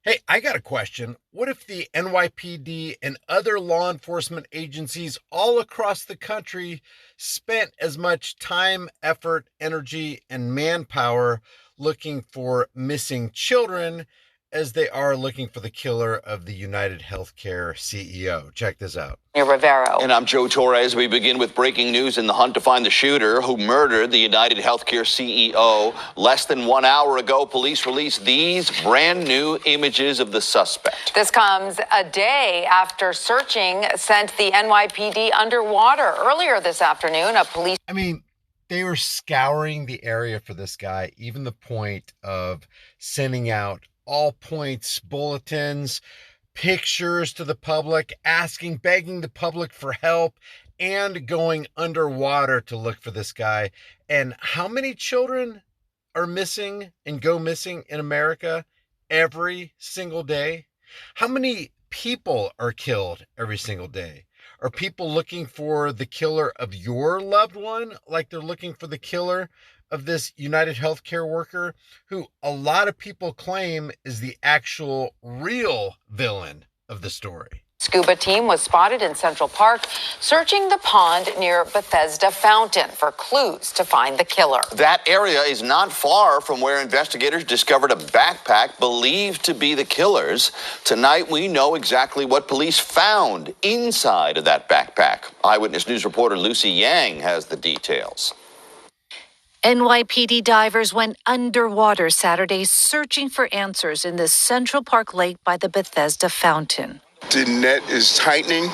Hey, I got a question. What if the NYPD and other law enforcement agencies all across the country spent as much time, effort, energy, and manpower looking for missing children as they are looking for the killer of the United Healthcare CEO? Check this out. Rivero. And I'm Joe Torres. We begin with breaking news in the hunt to find the shooter who murdered the United Healthcare CEO. Less than 1 hour ago, police released these brand new images of the suspect. This comes a day after searching sent the NYPD underwater. Earlier this afternoon, They were scouring the area for this guy, even the point of sending out all points bulletins, pictures to the public, begging the public for help, and going underwater to look for this guy. And how many children are missing and go missing in America every single day? How many people are killed every single day? Are people looking for the killer of your loved one like they're looking for the killer of this United Healthcare worker who a lot of people claim is the actual real villain of the story? Scuba team was spotted in Central Park searching the pond near Bethesda Fountain for clues to find the killer. That area is not far from where investigators discovered a backpack believed to be the killer's. Tonight, we know exactly what police found inside of that backpack. Eyewitness News reporter Lucy Yang has the details. NYPD divers went underwater Saturday searching for answers in the Central Park lake by the Bethesda Fountain. The net is tightening,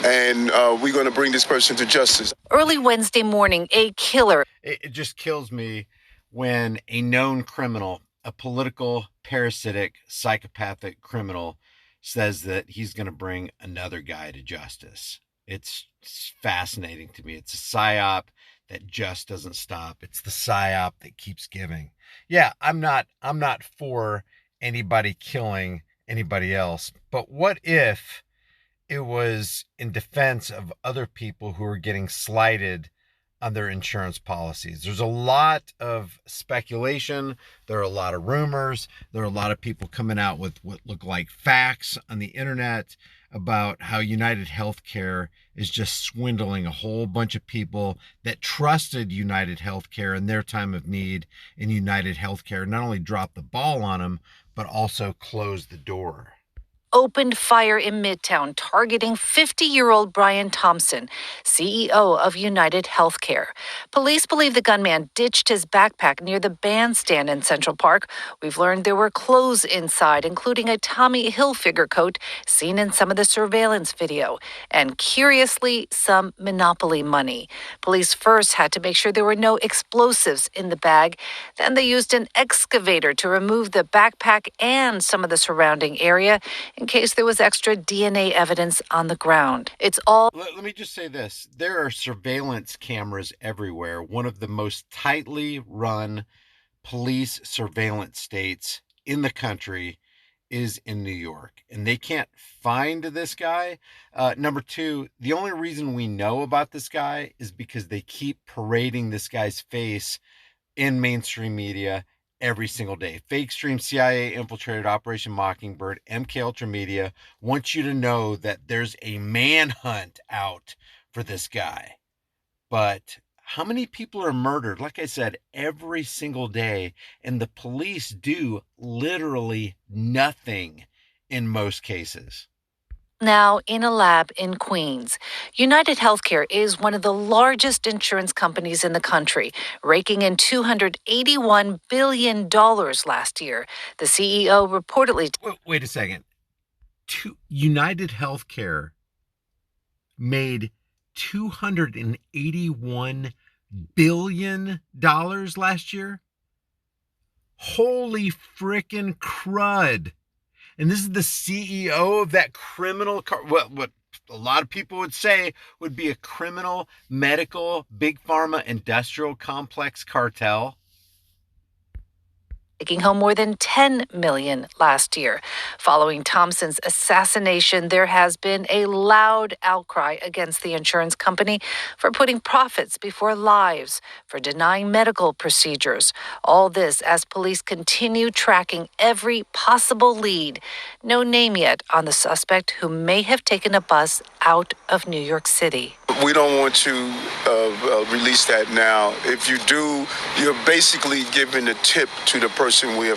and we're going to bring this person to justice. Early Wednesday morning, a killer. It just kills me when a known criminal, a political, parasitic, psychopathic criminal, says that he's going to bring another guy to justice. It's fascinating to me. It's a psyop that just doesn't stop. It's the psyop that keeps giving. Yeah, I'm not for anybody killing anybody else. But what if it was in defense of other people who are getting slighted on their insurance policies? There's a lot of speculation. There are a lot of rumors. There are a lot of people coming out with what look like facts on the internet about how United Healthcare is just swindling a whole bunch of people that trusted United Healthcare in their time of need, and United Healthcare not only dropped the ball on them, but also closed the door. Opened fire in Midtown, targeting 50-year-old Brian Thompson, CEO of United Healthcare. Police believe the gunman ditched his backpack near the bandstand in Central Park. We've learned there were clothes inside, including a Tommy Hilfiger coat seen in some of the surveillance video, and curiously, some Monopoly money. Police first had to make sure there were no explosives in the bag. Then they used an excavator to remove the backpack and some of the surrounding area in case there was extra DNA evidence on the ground. It's all... Let me just say this. There are surveillance cameras everywhere. One of the most tightly run police surveillance states in the country is in New York, and they can't find this guy. Number two, the only reason we know about this guy is because they keep parading this guy's face in mainstream media every single day. Fake stream, CIA infiltrated Operation Mockingbird, MK Ultra Media wants you to know that there's a manhunt out for this guy. But how many people are murdered? Like I said, every single day, and the police do literally nothing in most cases. Now in a lab in Queens. United Healthcare is one of the largest insurance companies in the country, raking in $281 billion last year. The CEO reportedly... Wait a second. United Healthcare made $281 billion last year? Holy frickin' crud. And this is the CEO of that criminal, what a lot of people would say would be a criminal, medical, big pharma, industrial complex cartel. taking home more than $10 million last year. Following Thompson's assassination, there has been a loud outcry against the insurance company for putting profits before lives, for denying medical procedures. All this as police continue tracking every possible lead. No name yet on the suspect who may have taken a bus out of New York City. We don't want to release that now. If you do, you're basically giving a tip to the person we're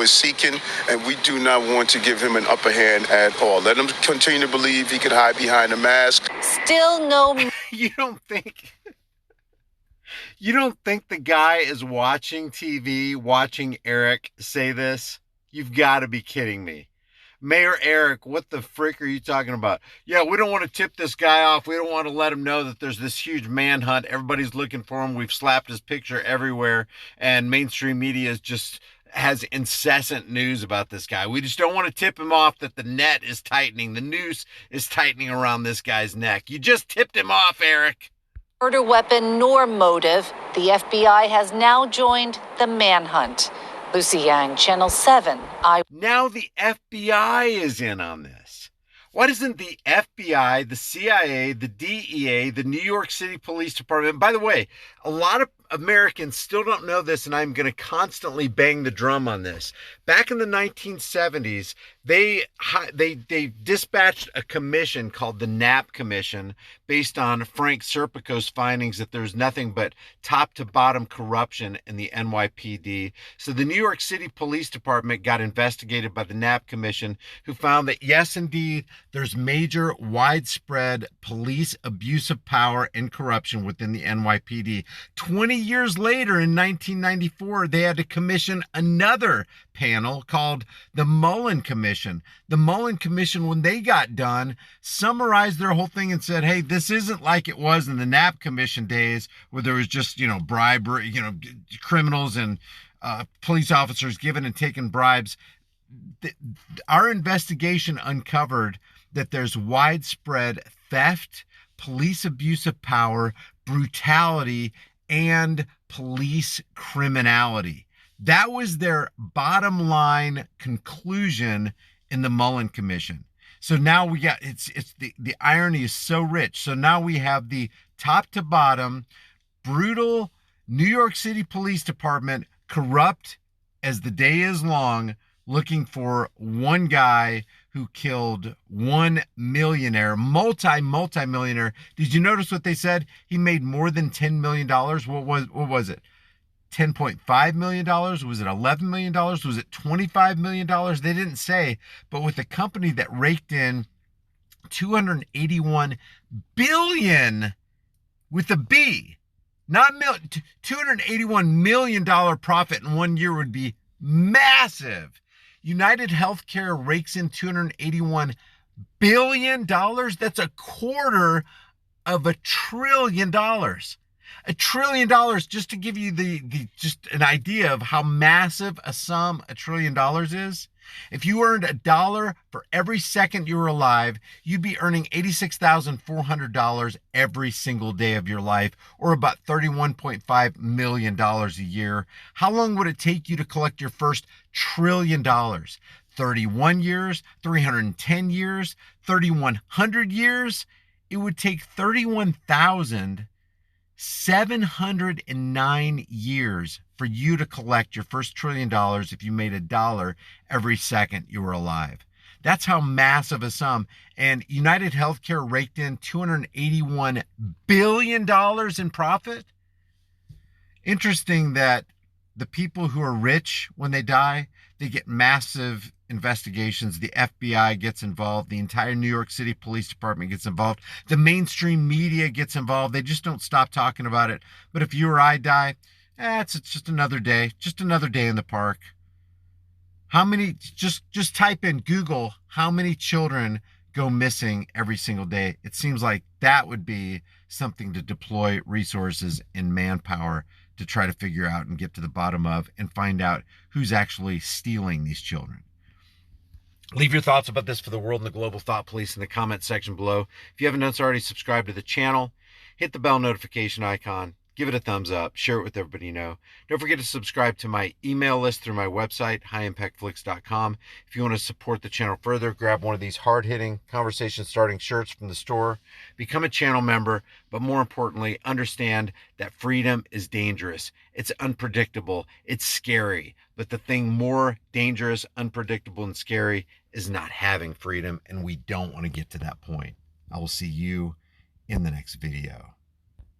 seeking, and we do not want to give him an upper hand at all. Let him continue to believe he could hide behind a mask. Still no. You don't think the guy is watching TV, watching Eric say this? You've got to be kidding me. Mayor Eric, what the frick are you talking about? Yeah, we don't want to tip this guy off. We don't want to let him know that there's this huge manhunt. Everybody's looking for him. We've slapped his picture everywhere, and mainstream media just has incessant news about this guy. We just don't want to tip him off that the net is tightening. The noose is tightening around this guy's neck. You just tipped him off, Eric. Murder weapon nor motive. The FBI has now joined the manhunt. Lucy Yang, Channel 7. Now the FBI is in on this. Why doesn't the FBI, the CIA, the DEA, the New York City Police Department, by the way, a lot of Americans still don't know this, and I'm going to constantly bang the drum on this. Back in the 1970s, they dispatched a commission called the Knapp Commission based on Frank Serpico's findings that there's nothing but top to bottom corruption in the NYPD. So the New York City Police Department got investigated by the Knapp Commission, who found that yes, indeed, there's major widespread police abuse of power and corruption within the NYPD. 20 years later, in 1994, they had to commission another panel called the Mullen Commission. The Mullen Commission, when they got done, summarized their whole thing and said, hey, this isn't like it was in the Knapp Commission days where there was just, bribery, criminals and police officers giving and taking bribes. Our investigation uncovered that there's widespread theft, police abuse of power, brutality, and police criminality. That was their bottom line conclusion in the Mullen Commission. So now we got, the irony is so rich. So now we have the top to bottom, brutal New York City Police Department, corrupt as the day is long, looking for one guy who killed one millionaire, multi-millionaire. Did you notice what they said? He made more than $10 million. What was it? $10.5 million? Was it $11 million? Was it $25 million? They didn't say, but with a company that raked in $281 billion with a B, not million, $281 million profit in 1 year would be massive. United Healthcare rakes in $281 billion. That's a quarter of $1 trillion. $1 trillion, just to give you just an idea of how massive a sum $1 trillion is. If you earned $1 for every second you were alive, you'd be earning $86,400 every single day of your life, or about $31.5 million a year. How long would it take you to collect your first $1 trillion? 31 years, 310 years, 3,100 years? It would take 31,709 years for you to collect your first $1 trillion if you made $1 every second you were alive. That's how massive a sum. And United Healthcare raked in $281 billion in profit. Interesting that the people who are rich, when they die, they get massive investigations. The FBI gets involved. The entire New York City Police Department gets involved. The mainstream media gets involved. They just don't stop talking about it. But if you or I die, it's just another day. Just another day in the park. How many, just type in Google, how many children go missing every single day? It seems like that would be something to deploy resources and manpower to try to figure out and get to the bottom of and find out who's actually stealing these children. Leave your thoughts about this for the world and the global thought police in the comment section below. If you haven't done so already, subscribe to the channel, hit the bell notification icon, give it a thumbs up, share it with everybody you know. Don't forget to subscribe to my email list through my website, highimpactflix.com. If you want to support the channel further, grab one of these hard-hitting, conversation-starting shirts from the store, become a channel member, but more importantly, understand that freedom is dangerous. It's unpredictable. It's scary. But the thing more dangerous, unpredictable, and scary is not having freedom, and we don't want to get to that point. I will see you in the next video.